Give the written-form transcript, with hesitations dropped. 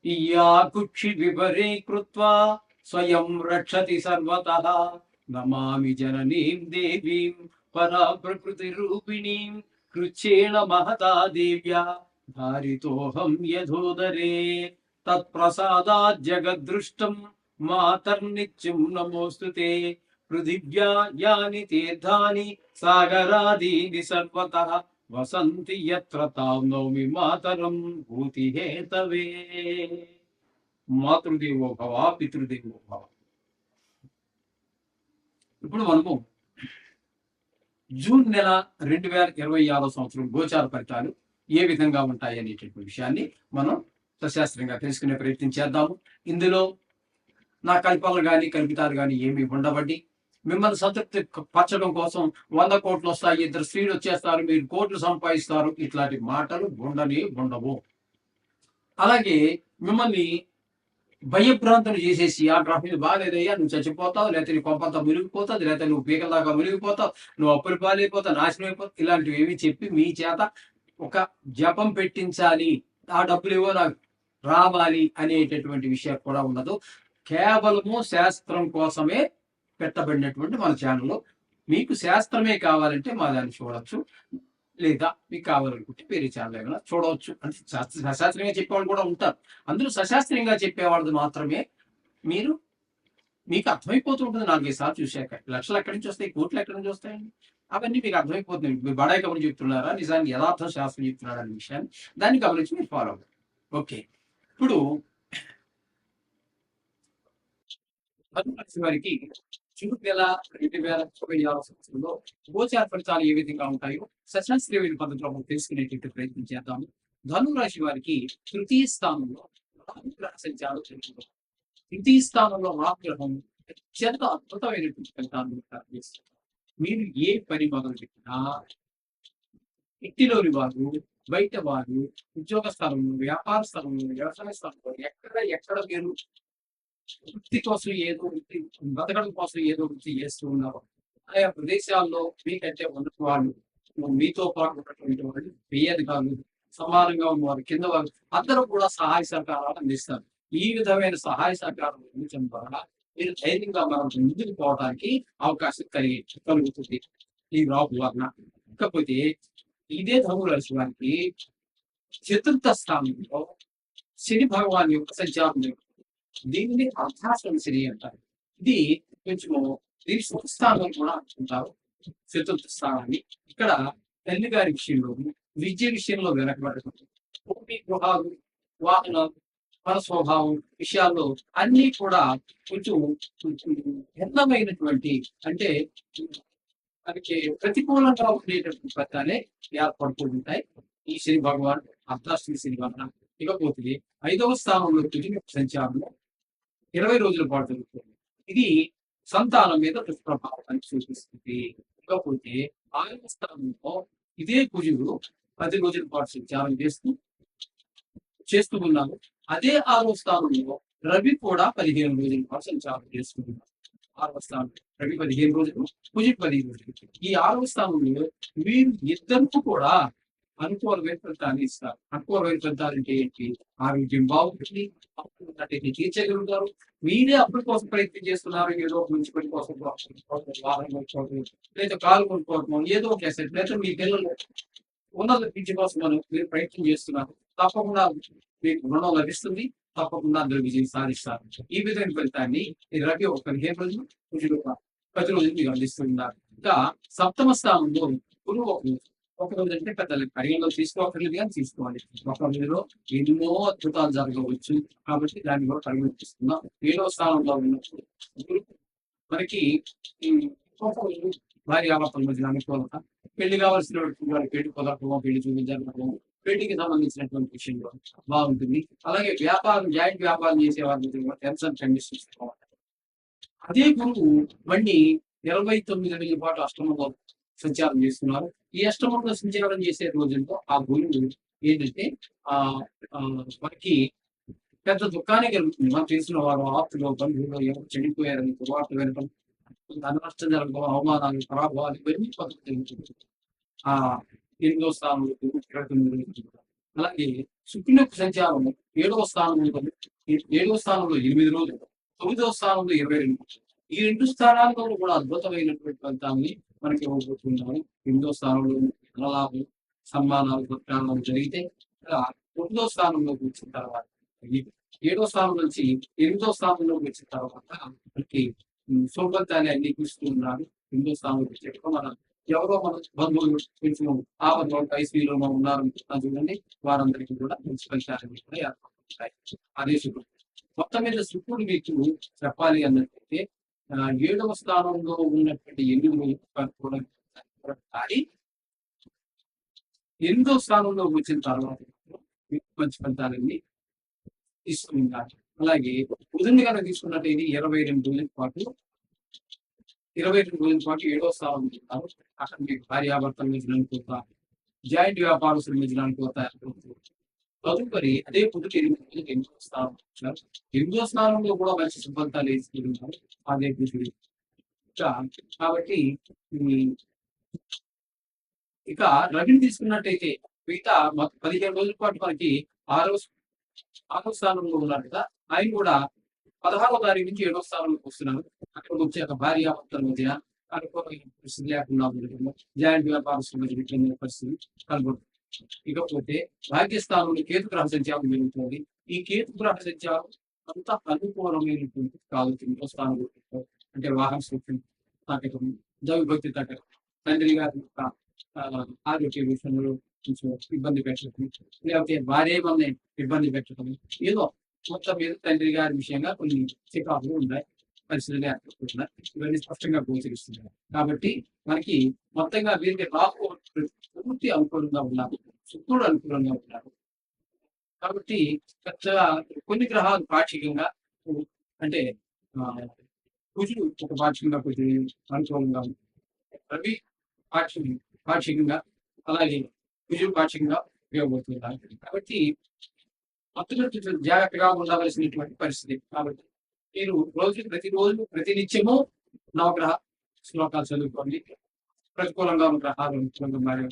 ఇయా కుక్షి విపరే కృత్వా స్వయం రక్షతి సర్వతః నమామి జననీం దేవీం పరా ప్రకృతి రూపిణీం కృచ్ఛేణ మహతా దేవ్యా ధారితోహం యథోదరే తత్ప్రసాదాత్ జగద్దృష్టం మాతర్నిత్యం నమోస్తుతే పృథివ్యా యాని తీర్థాని సాగరాదీని సర్వతః వసంతి యత్ర తాం నౌమి మాతరం భూతి హేతవే. మాతృదేవో భవ పితృదేవో భవ. ఇప్పుడు మనము జూన్ నెల 2026 సంవత్సరం గోచార ఫలితాలు ఏ విధంగా ఉంటాయి అనేటటువంటి విషయాన్ని మనం సశాస్త్రంగా తెలుసుకునే ప్రయత్నం చేద్దాము. ఇందులో నా కల్పనలు కానీ కల్పితాలు కానీ ఏమి ఉండవండి. మిమ్మల్ని సంతృప్తి పరచడం కోసం 100 కోట్లు వస్తాయి, 2 స్త్రీలు వచ్చేస్తారు, మీరు కోట్లు సంపాదిస్తారు, ఇట్లాంటి మాటలు ఉండవు. అలాగే మిమ్మల్ని భయభ్రాంతులు చేసేసి ఆ గ్రహం మీద బాగాలేదయ్యా, నువ్వు చచ్చిపోతావు, లేకపోతే నీ కొంపంతా మునిగిపోతుంది, లేకపోతే నువ్వు పీకల దాకా మునిగిపోతావు, నువ్వు అప్పులు పాలైపోతావు, నాశనం అయిపోతావు, ఇలాంటివి ఏమి చెప్పి మీ చేత ఒక జపం పెట్టించాలి, ఆ డబ్బులు ఏవో నాకు రావాలి అనేటటువంటి విషయం కూడా ఉండదు. కేవలము శాస్త్రం కోసమే పెట్టబడినటువంటి మన ఛానల్లో. మీకు శాస్త్రమే కావాలంటే మా దాన్ని చూడొచ్చు, లేదా మీకు కావాలనుకుంటే వేరే ఛానల్ ఏమైనా చూడవచ్చు. అంటే సశాస్త్రంగా చెప్పేవాళ్ళు కూడా ఉంటారు. అందులో సశాస్త్రంగా చెప్పేవాళ్ళది మాత్రమే మీకు అర్థమైపోతూ ఉంటుంది. 4-5 సార్లు చూశాక లక్షలు ఎక్కడి నుంచి వస్తాయి, కోట్లు ఎక్కడి నుంచి వస్తాయండి, అవన్నీ మీకు అర్థమైపోతుంది. మీరు బడాయి కబుర్లు చెప్తున్నారా, నిజానికి యథార్థం శాస్త్రం చెప్తున్నారా అనే విషయాన్ని దాన్ని గమనించి మీరు ఫాలో అవ్వండి. ఓకే, ఇప్పుడు వారికి జూన్ నెల 2026 సంవత్సరంలో గోచార ఫలితాలు ఏ విధంగా ఉంటాయో సశాస్త్రీయ పద్ధతిలో మనం తెలుసుకునేటువంటి ప్రయత్నం చేద్దాము. ధనురాశి వారికి తృతీయ స్థానంలో రాహుగ్రహ సంచారం జరుగుతుంది. తృతీయ స్థానంలో రాహుగ్రహం అత్యంత అద్భుతమైనటువంటి ఫలితాలను చేస్తుంది. మీరు ఏ పని మొదలు పెట్టినా ఇంటిలోని వారు, బయట వారు, ఉద్యోగ స్థలంలో, వ్యాపార స్థలంలో, వ్యవసాయ స్థలంలో ఎక్కడ మీరు వృత్తి కోసం ఏదో వృత్తి, బతకడం కోసం ఏదో వృత్తి చేస్తూ ఉన్నారు. ఆయా ప్రదేశాల్లో మీకంటే ఉన్నత వాళ్ళు, మీతో పాటు ఉన్నటువంటి వాళ్ళు, పై అధికారులు, సమానంగా ఉన్నవారు, కింద వారు అందరూ కూడా సహాయ సహకారాలు అందిస్తారు. ఈ విధమైన సహాయ సహకారం అందించడం ద్వారా మీరు ధైర్యంగా మనం ముందుకు పోవడానికి అవకాశం కలుగుతుంది ఈ రాహు వలన. ఇకపోతే ఇదే ధనురాశి వారికి చతుర్థ స్థానంలో శని భగవాన్ యొక్క సంచారం. దీనిని అర్ధాశ్రమ శని అంటారు. ఇది కొంచెము దీని స్థానం కూడా అంటుంటారు చతుర్థ స్థానాన్ని. ఇక్కడ తల్లి గారి విషయంలో, విద్య విషయంలో వెనకబడటం, భూమి, గృహాలు, వాహనాలు, మన స్వభావం విషయాల్లో అన్ని కూడా కొంచెం భిన్నమైనటువంటి, అంటే మనకి ప్రతికూలంగా ఉండేటటువంటి ఫలితాలే ఏర్పడుతూ ఉంటాయి ఈ శని భగవాన్ అర్ధాశ్రమ శని వలన. ఇకపోతే 5వ స్థానంలో కుటుంబ సంచారంలో 20 రోజుల పాటు జరుగుతుంది. ఇది సంతానం మీద దుష్ప్రభావాన్ని సూచిస్తుంది. ఇకపోతే 6వ స్థానంలో ఇదే కుజుడు 10 రోజుల పాటు సంచారం చేస్తూ ఉన్నారు. అదే 6వ స్థానంలో రవి కూడా 15 రోజుల పాటు సంచారం చేస్తున్నారు. 6వ స్థానం రవి 15 రోజులు, కుజుడు 15 రోజులు. ఈ 6వ స్థానంలో వీరు ఇద్దరు కూడా అనుకూలమైన ఫలితాన్ని ఇస్తారు. అనుకూలమైన ఫలితాలు అంటే ఏంటి? ఆరోగ్యం బాగుంటుంది, తీర్చగలుగుతారు. మీరే అప్పుల కోసం ప్రయత్నం చేస్తున్నారు, ఏదో ఒక మంచి పని కోసం, వాహనం కొనుక్కోవడం, లేదా కాలు కొనుక్కోవడం, ఏదో ఒక అసెట్, లేదా మీ పిల్లలు ఉన్నత విద్య కోసం మీరు ప్రయత్నం చేస్తున్నారు. తప్పకుండా మీకు రుణం లభిస్తుంది, తప్పకుండా అందులో విజయం సాధిస్తారు. ఈ విధమైన ఫలితాన్ని రవి ఒక 15 రోజులు, కుజుడు 10 రోజులు మీరు అందిస్తున్నారు. ఇంకా 7వ స్థానంలో గురువు ఒక రోజు అంటే పెద్ద పరిగణలో తీసుకోవట్లేదు, కానీ తీసుకోవాలి. ఒక రోజులో ఎన్నో అద్భుతాలు జరగవచ్చు, కాబట్టి దాన్ని కూడా పరిగణిస్తున్నాం. 7వ స్థానంలో ఉన్నప్పుడు మనకి భార్యాభర్తల మధ్య అనుకూలత, పెళ్లి కావాల్సిన పెళ్లి కుదరటమో, పెళ్లి చూపించడం, పెళ్లికి సంబంధించినటువంటి విషయంలో బాగుంటుంది. అలాగే జాయింట్ వ్యాపారం చేసే వారి టెర్మ్స్ అండ్ కండిషన్స్ బాగుంటాయి. అదే గురువు మళ్ళీ 29 రోజుల పాటు అష్టమంలో సంచారం చేస్తున్నారు. ఈ అష్టమంలో సంచారం చేసే రోజుల్లో ఆ గురువు ఏంటంటే మనకి పెద్ద దుఃఖాన్ని కలుగుతుంది. మనం తెలిసిన వారు, ఆప్తులు, బంధువులు ఎవరు చనిపోయారని వార్త వినటం, నష్టం జరగడం, అవమానాలు, పరాభవాలు, ఇవన్నీ పద్ధతి. ఆ 8వ స్థానంలో 29 రోజులు అలాగే శుక్రుని యొక్క సంచారం 7వ స్థానంలో 7వ స్థానంలో 8 రోజులు, 9వ స్థానంలో 22 రోజులు. ఈ 2 స్థానాల్లో కూడా అద్భుతమైనటువంటి ఫలితాన్ని మనకి ఇవ్వబోతున్నాము. 8వ స్థానంలో ధనలాభం, సన్మానాలు, సత్కారాలు జరిగితే 9వ స్థానంలోకి వచ్చిన తర్వాత 7వ స్థానం నుంచి 8వ స్థానంలోకి వచ్చిన తర్వాత మనకి శుభఫలితాన్ని అన్ని ఇస్తూ ఉన్నారు. 8వ స్థానంలోకి వచ్చేటప్పుడు మన ఎవరో మన బంధువులు కొంచెం ఆపదలో ఐసీలో ఉన్నారు చూడండి, వారందరికీ కూడా మంచి ఫలితాలు కూడా ఏర్పడుతుంటాయి. అదే శుక్రుడు మొత్తం మీద శుక్రుడు మీకు చెప్పాలి అన్నట్లయితే 7వ స్థానంలో ఉన్నటువంటి 8 కూడా కానీ 8వ స్థానంలో వచ్చిన తర్వాత మంచి ఫలితాలన్నీ ఇస్తూ ఉన్నారు. అలాగే బుధుని కనుక తీసుకున్నట్టయితే 22 రోజుల పాటు 7వ స్థానం ఉంటారు. అక్కడ మీకు భార్యాభర్తల మధ్యన అనుకోతా, జాయింట్ వ్యాపారస్తుల మధ్యన అనుకోతా. తదుపరి అదే బుధుడు 8వ స్థానం వచ్చారు. 8వ స్థానంలో కూడా మంచి సుఫలితాలు వేసుకుంటున్నారు అదే బుధుడు. కాబట్టి ఇక రవిని తీసుకున్నట్టయితే మిగతా 15 రోజుల పాటు మనకి 6వ స్థానంలో ఉన్నారు కదా, ఆయన కూడా 16వ తారీఖు నుంచి 7వ స్థానంలోకి వస్తున్నారు. అక్కడికి వచ్చాక భార్యాభర్తల మధ్య అనుకోని పరిస్థితి లేకుండా ఉండడం, జాయింట్ వ్యాపారస్తుల మధ్య పరిస్థితి కనబడుతుంది. ఇకపోతే భాగ్యస్థానంలో కేతు గ్రహ సంచారం జరుగుతుంది. ఈ కేతు గ్రహ సంచారం అంత అనుకూలమైనటువంటి కాదు. 9వ స్థానంలో అంటే వాహన సూక్ష్మం తగ్గడం, దైవభక్తి తగ్గడం, తండ్రి గారి ఆరోగ్య విషయంలో కొంచెం ఇబ్బంది పెట్టడం, లేకపోతే భార్య వల్ల ఇబ్బంది పెట్టడం, ఏదో మొత్తం మీద తండ్రి గారి విషయంగా కొన్ని చికాకులు ఉన్నాయి, పరిస్థితులు ఏర్పడుతున్నాయి. ఇవన్నీ స్పష్టంగా గోచరిస్తున్నాయి. కాబట్టి మనకి మొత్తంగా వీరికి రాహు పూర్తి అనుకూలంగా ఉన్నారు, శుక్రుడు అనుకూలంగా ఉన్నారు. కాబట్టి పెద్దగా కొన్ని గ్రహాలు పాక్షికంగా అంటే కుజుడు ఒక పాక్షికంగా కొంచెం అనుకూలంగా ఉంది, రవి పాక్షికంగా, అలాగే కుజుడు పాక్షికంగా ఉపయోగపడుతున్నారు. కాబట్టి మొత్తం జాగ్రత్తగా ఉండవలసినటువంటి పరిస్థితి. కాబట్టి మీరు ప్రతిరోజు ప్రతినిత్యము నవగ్రహ శ్లోకాలు చదువుకోండి. ప్రతికూలంగా ఉన్న గ్రహాలు అనుకూలంగా మారే